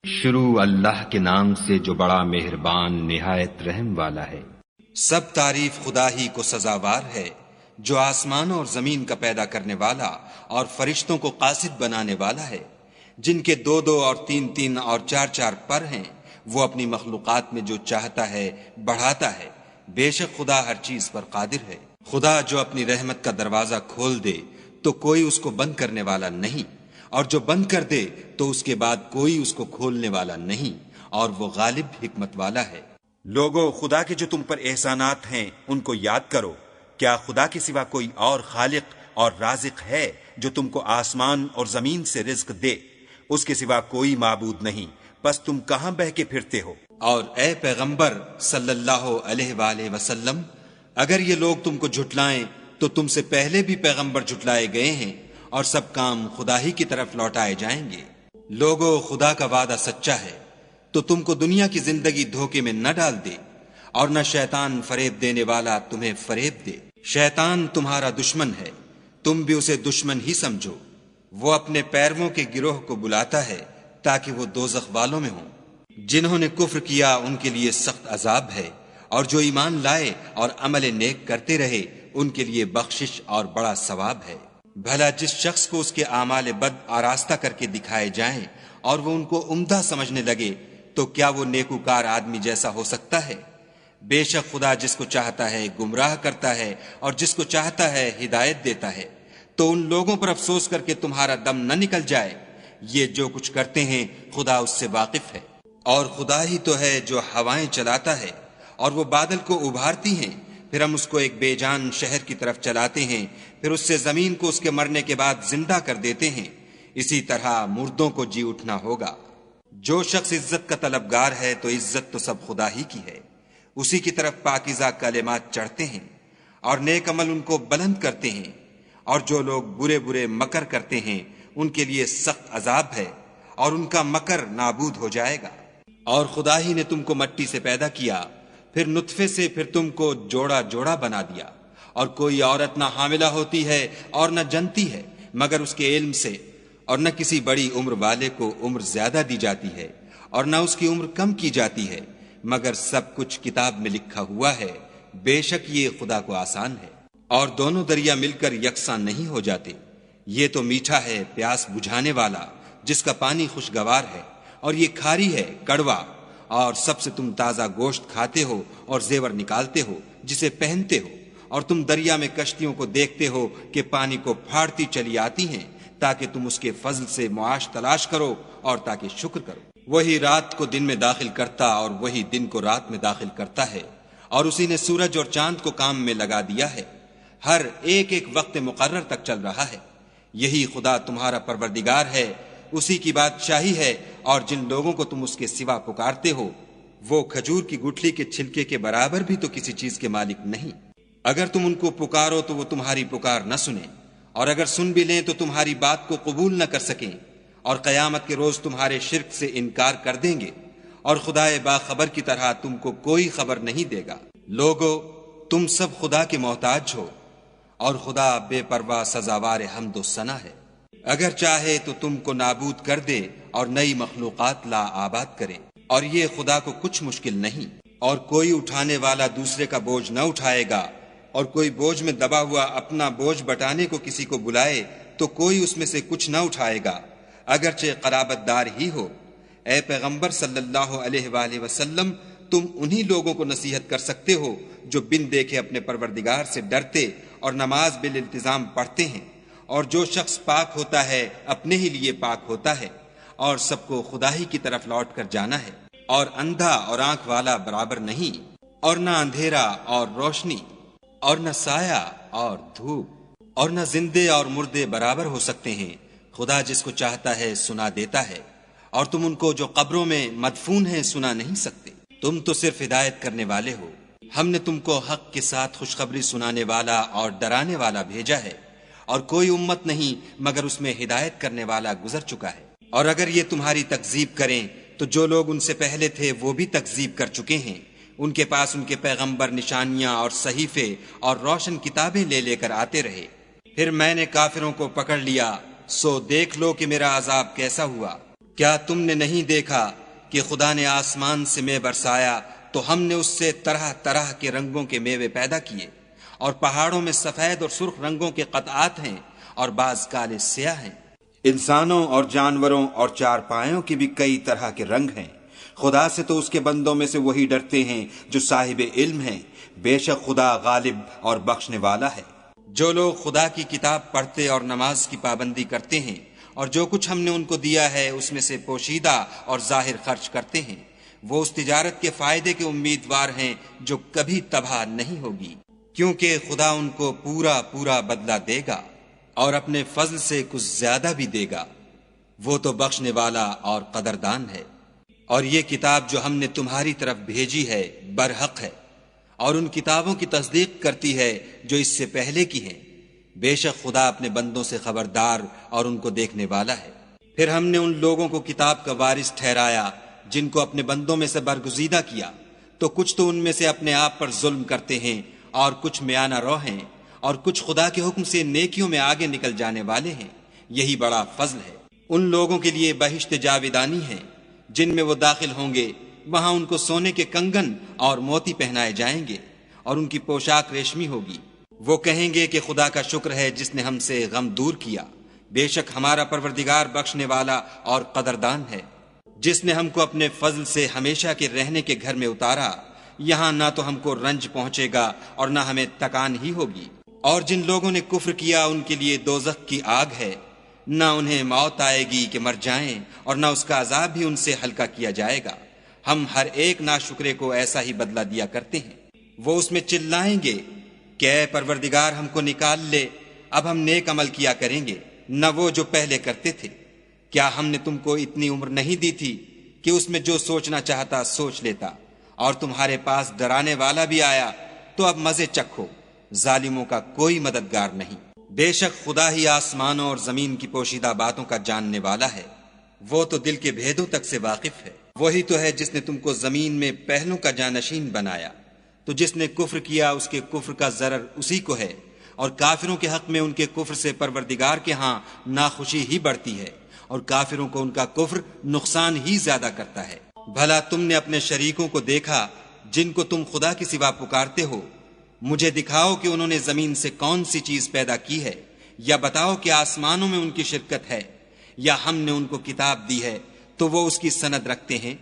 شروع اللہ کے نام سے جو بڑا مہربان نہایت رحم والا ہے۔ سب تعریف خدا ہی کو سزاوار ہے جو آسمانوں اور زمین کا پیدا کرنے والا اور فرشتوں کو قاصد بنانے والا ہے، جن کے 2 اور 3 اور 4 پر ہیں۔ وہ اپنی مخلوقات میں جو چاہتا ہے بڑھاتا ہے، بے شک خدا ہر چیز پر قادر ہے۔ خدا جو اپنی رحمت کا دروازہ کھول دے تو کوئی اس کو بند کرنے والا نہیں، اور جو بند کر دے تو اس کے بعد کوئی اس کو کھولنے والا نہیں، اور وہ غالب حکمت والا ہے۔ لوگو، خدا کے جو تم پر احسانات ہیں ان کو یاد کرو۔ کیا خدا کے سوا کوئی اور خالق اور رازق ہے جو تم کو آسمان اور زمین سے رزق دے؟ اس کے سوا کوئی معبود نہیں، پس تم کہاں بہ کے پھرتے ہو؟ اور اے پیغمبر صلی اللہ علیہ وآلہ وسلم، اگر یہ لوگ تم کو جھٹلائیں تو تم سے پہلے بھی پیغمبر جھٹلائے گئے ہیں، اور سب کام خدا ہی کی طرف لوٹائے جائیں گے۔ لوگو، خدا کا وعدہ سچا ہے، تو تم کو دنیا کی زندگی دھوکے میں نہ ڈال دے، اور نہ شیطان فریب دینے والا تمہیں فریب دے۔ شیطان تمہارا دشمن ہے، تم بھی اسے دشمن ہی سمجھو۔ وہ اپنے پیرووں کے گروہ کو بلاتا ہے تاکہ وہ دوزخ والوں میں ہوں۔ جنہوں نے کفر کیا ان کے لیے سخت عذاب ہے، اور جو ایمان لائے اور عمل نیک کرتے رہے ان کے لیے بخشش اور بڑا ثواب ہے۔ بھلا جس شخص کو اس کے اعمال بد آراستہ کر کے دکھائے جائیں اور وہ ان کو عمدہ سمجھنے لگے تو کیا وہ نیکوکار آدمی جیسا ہو سکتا ہے؟ بے شک خدا جس کو چاہتا ہے گمراہ کرتا ہے اور جس کو چاہتا ہے ہدایت دیتا ہے۔ تو ان لوگوں پر افسوس کر کے تمہارا دم نہ نکل جائے، یہ جو کچھ کرتے ہیں خدا اس سے واقف ہے۔ اور خدا ہی تو ہے جو ہوائیں چلاتا ہے اور وہ بادل کو ابھارتی ہیں، پھر ہم اس کو ایک بے جان شہر کی طرف چلاتے ہیں، پھر اس سے زمین کو اس کے مرنے کے بعد زندہ کر دیتے ہیں۔ اسی طرح مردوں کو جی اٹھنا ہوگا۔ جو شخص عزت کا طلبگار ہے تو عزت تو سب خدا ہی کی ہے، اسی کی طرف پاکیزہ کلمات چڑھتے ہیں اور نیک عمل ان کو بلند کرتے ہیں۔ اور جو لوگ برے برے مکر کرتے ہیں ان کے لیے سخت عذاب ہے، اور ان کا مکر نابود ہو جائے گا۔ اور خدا ہی نے تم کو مٹی سے پیدا کیا، پھر نطفے سے، پھر تم کو جوڑا جوڑا بنا دیا، اور کوئی عورت نہ حاملہ ہوتی ہے اور نہ جنتی ہے مگر اس کے علم سے، اور نہ کسی بڑی عمر والے کو عمر زیادہ دی جاتی ہے اور نہ اس کی عمر کم کی جاتی ہے، مگر سب کچھ کتاب میں لکھا ہوا ہے۔ بے شک یہ خدا کو آسان ہے۔ اور دونوں دریا مل کر یکساں نہیں ہو جاتے۔ یہ تو میٹھا ہے پیاس بجھانے والا، جس کا پانی خوشگوار ہے، اور یہ کھاری ہے کڑوا۔ اور سب سے تم تازہ گوشت کھاتے ہو اور زیور نکالتے ہو جسے پہنتے ہو، اور تم دریا میں کشتیوں کو دیکھتے ہو کہ پانی کو پھاڑتی چلی آتی ہیں، تاکہ تم اس کے فضل سے معاش تلاش کرو اور تاکہ شکر کرو۔ وہی رات کو دن میں داخل کرتا اور وہی دن کو رات میں داخل کرتا ہے، اور اسی نے سورج اور چاند کو کام میں لگا دیا ہے، ہر ایک ایک وقت مقرر تک چل رہا ہے۔ یہی خدا تمہارا پروردگار ہے، اسی کی بادشاہی ہے، اور جن لوگوں کو تم اس کے سوا پکارتے ہو وہ کھجور کی گٹھلی کے چھلکے کے برابر بھی تو کسی چیز کے مالک نہیں۔ اگر تم ان کو پکارو تو وہ تمہاری پکار نہ سنیں، اور اگر سن بھی لیں تو تمہاری بات کو قبول نہ کر سکیں، اور قیامت کے روز تمہارے شرک سے انکار کر دیں گے، اور خدائے باخبر کی طرح تم کو کوئی خبر نہیں دے گا۔ لوگو، تم سب خدا کے محتاج ہو، اور خدا بے پرواہ سزاوار حمد و ثنا ہے۔ اگر چاہے تو تم کو نابود کر دے اور نئی مخلوقات لا آباد کرے، اور یہ خدا کو کچھ مشکل نہیں۔ اور کوئی اٹھانے والا دوسرے کا بوجھ نہ اٹھائے گا، اور کوئی بوجھ میں دبا ہوا اپنا بوجھ بٹانے کو کسی کو بلائے تو کوئی اس میں سے کچھ نہ اٹھائے گا، اگرچہ قرابت دار ہی ہو۔ اے پیغمبر صلی اللہ علیہ وآلہ وسلم، تم انہی لوگوں کو نصیحت کر سکتے ہو جو بن دیکھے اپنے پروردگار سے ڈرتے اور نماز بالالتزام پڑھتے ہیں۔ اور جو شخص پاک ہوتا ہے اپنے ہی لیے پاک ہوتا ہے، اور سب کو خدا ہی کی طرف لوٹ کر جانا ہے۔ اور اندھا اور آنکھ والا برابر نہیں، اور نہ اندھیرا اور روشنی، اور نہ سایہ اور دھوپ، اور نہ زندے اور مردے برابر ہو سکتے ہیں۔ خدا جس کو چاہتا ہے سنا دیتا ہے، اور تم ان کو جو قبروں میں مدفون ہیں سنا نہیں سکتے۔ تم تو صرف ہدایت کرنے والے ہو۔ ہم نے تم کو حق کے ساتھ خوشخبری سنانے والا اور ڈرانے والا بھیجا ہے، اور کوئی امت نہیں مگر اس میں ہدایت کرنے والا گزر چکا ہے۔ اور اگر یہ تمہاری تکذیب کریں تو جو لوگ ان سے پہلے تھے وہ بھی تکذیب کر چکے ہیں۔ ان کے پاس ان کے پیغمبر نشانیاں اور صحیفے اور روشن کتابیں لے لے کر آتے رہے، پھر میں نے کافروں کو پکڑ لیا، سو دیکھ لو کہ میرا عذاب کیسا ہوا۔ کیا تم نے نہیں دیکھا کہ خدا نے آسمان سے مے برسایا تو ہم نے اس سے طرح طرح کے رنگوں کے میوے پیدا کیے، اور پہاڑوں میں سفید اور سرخ رنگوں کے قطعات ہیں اور بعض کالے سیاہ ہیں۔ انسانوں اور جانوروں اور چارپائیوں کی بھی کئی طرح کے رنگ ہیں۔ خدا سے تو اس کے بندوں میں سے وہی ڈرتے ہیں جو صاحب علم ہیں، بے شک خدا غالب اور بخشنے والا ہے۔ جو لوگ خدا کی کتاب پڑھتے اور نماز کی پابندی کرتے ہیں اور جو کچھ ہم نے ان کو دیا ہے اس میں سے پوشیدہ اور ظاہر خرچ کرتے ہیں، وہ اس تجارت کے فائدے کے امیدوار ہیں جو کبھی تباہ نہیں ہوگی، کیونکہ خدا ان کو پورا پورا بدلہ دے گا اور اپنے فضل سے کچھ زیادہ بھی دے گا، وہ تو بخشنے والا اور قدردان ہے۔ اور یہ کتاب جو ہم نے تمہاری طرف بھیجی ہے برحق ہے، اور ان کتابوں کی تصدیق کرتی ہے جو اس سے پہلے کی ہیں۔ بے شک خدا اپنے بندوں سے خبردار اور ان کو دیکھنے والا ہے۔ پھر ہم نے ان لوگوں کو کتاب کا وارث ٹھہرایا جن کو اپنے بندوں میں سے برگزیدہ کیا، تو کچھ تو ان میں سے اپنے آپ پر ظلم کرتے ہیں اور کچھ میانہ رو ہیں، اور کچھ خدا کے حکم سے نیکیوں میں آگے نکل جانے والے ہیں۔ یہی بڑا فضل ہے۔ ان لوگوں کے لیے بہشت جاویدانی ہے جن میں وہ داخل ہوں گے، وہاں ان کو سونے کے کنگن اور موتی پہنائے جائیں گے اور ان کی پوشاک ریشمی ہوگی۔ وہ کہیں گے کہ خدا کا شکر ہے جس نے ہم سے غم دور کیا، بے شک ہمارا پروردگار بخشنے والا اور قدردان ہے، جس نے ہم کو اپنے فضل سے ہمیشہ کے رہنے کے گھر میں اتارا، یہاں نہ تو ہم کو رنج پہنچے گا اور نہ ہمیں تکان ہی ہوگی۔ اور جن لوگوں نے کفر کیا ان کے لیے دوزخ کی آگ ہے، نہ انہیں موت آئے گی کہ مر جائیں اور نہ اس کا عذاب بھی ان سے ہلکا کیا جائے گا۔ ہم ہر ایک ناشکرے کو ایسا ہی بدلہ دیا کرتے ہیں۔ وہ اس میں چلائیں گے کہ اے پروردگار ہم کو نکال لے، اب ہم نیک عمل کیا کریں گے، نہ وہ جو پہلے کرتے تھے۔ کیا ہم نے تم کو اتنی عمر نہیں دی تھی کہ اس میں جو سوچنا چاہتا سوچ لیتا، اور تمہارے پاس ڈرانے والا بھی آیا تو اب مزے چکھو، ظالموں کا کوئی مددگار نہیں۔ بے شک خدا ہی آسمانوں اور زمین کی پوشیدہ باتوں کا جاننے والا ہے، وہ تو دل کے بھیدوں تک سے واقف ہے۔ وہی تو ہے جس نے تم کو زمین میں پہلوں کا جانشین بنایا، تو جس نے کفر کیا اس کے کفر کا ضرر اسی کو ہے، اور کافروں کے حق میں ان کے کفر سے پروردگار کے ہاں ناخوشی ہی بڑھتی ہے، اور کافروں کو ان کا کفر نقصان ہی زیادہ کرتا ہے۔ بھلا تم نے اپنے شریکوں کو دیکھا جن کو تم خدا کے سوا پکارتے ہو؟ مجھے دکھاؤ کہ انہوں نے زمین سے کون سی چیز پیدا کی ہے، یا بتاؤ کہ آسمانوں میں ان کی شرکت ہے، یا ہم نے ان کو کتاب دی ہے تو وہ اس کی سند رکھتے ہیں۔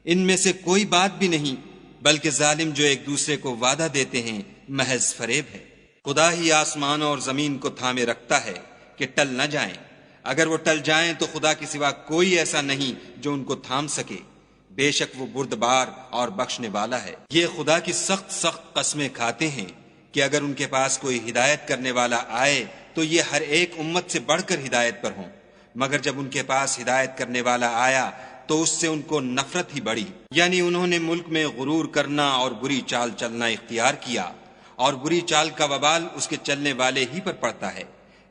ان میں سے کوئی بات بھی نہیں، بلکہ ظالم جو ایک دوسرے کو وعدہ دیتے ہیں محض فریب ہے۔ خدا ہی آسمانوں اور زمین کو تھامے رکھتا ہے کہ ٹل نہ جائیں، اگر وہ ٹل جائیں تو خدا کے سوا کوئی ایسا نہیں جو ان کو تھام سکے، بے شک وہ بردبار اور بخشنے والا ہے۔ یہ خدا کی سخت سخت قسمیں کھاتے ہیں کہ اگر ان کے پاس کوئی ہدایت کرنے والا آئے تو یہ ہر ایک امت سے بڑھ کر ہدایت پر ہوں، مگر جب ان کے پاس ہدایت کرنے والا آیا تو اس سے ان کو نفرت ہی بڑھی، یعنی انہوں نے ملک میں غرور کرنا اور بری چال چلنا اختیار کیا، اور بری چال کا وبال اس کے چلنے والے ہی پر پڑتا ہے۔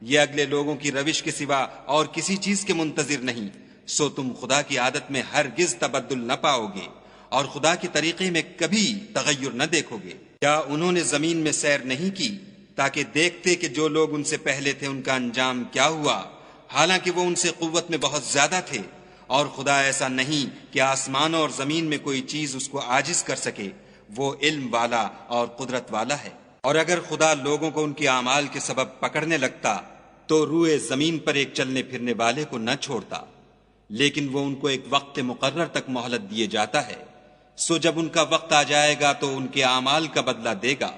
یہ اگلے لوگوں کی روش کے سوا اور کسی چیز کے منتظر نہیں، سو تم خدا کی عادت میں ہرگز تبدل نہ پاؤ گے اور خدا کے طریقے میں کبھی تغیر نہ دیکھو گے۔ کیا انہوں نے زمین میں سیر نہیں کی تاکہ دیکھتے کہ جو لوگ ان سے پہلے تھے ان کا انجام کیا ہوا، حالانکہ وہ ان سے قوت میں بہت زیادہ تھے، اور خدا ایسا نہیں کہ آسمانوں اور زمین میں کوئی چیز اس کو عاجز کر سکے، وہ علم والا اور قدرت والا ہے۔ اور اگر خدا لوگوں کو ان کے اعمال کے سبب پکڑنے لگتا تو روئے زمین پر ایک چلنے پھرنے والے کو نہ چھوڑتا، لیکن وہ ان کو ایک وقت مقرر تک مہلت دیے جاتا ہے، سو جب ان کا وقت آ جائے گا تو ان کے اعمال کا بدلہ دے گا۔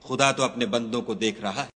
خدا تو اپنے بندوں کو دیکھ رہا ہے۔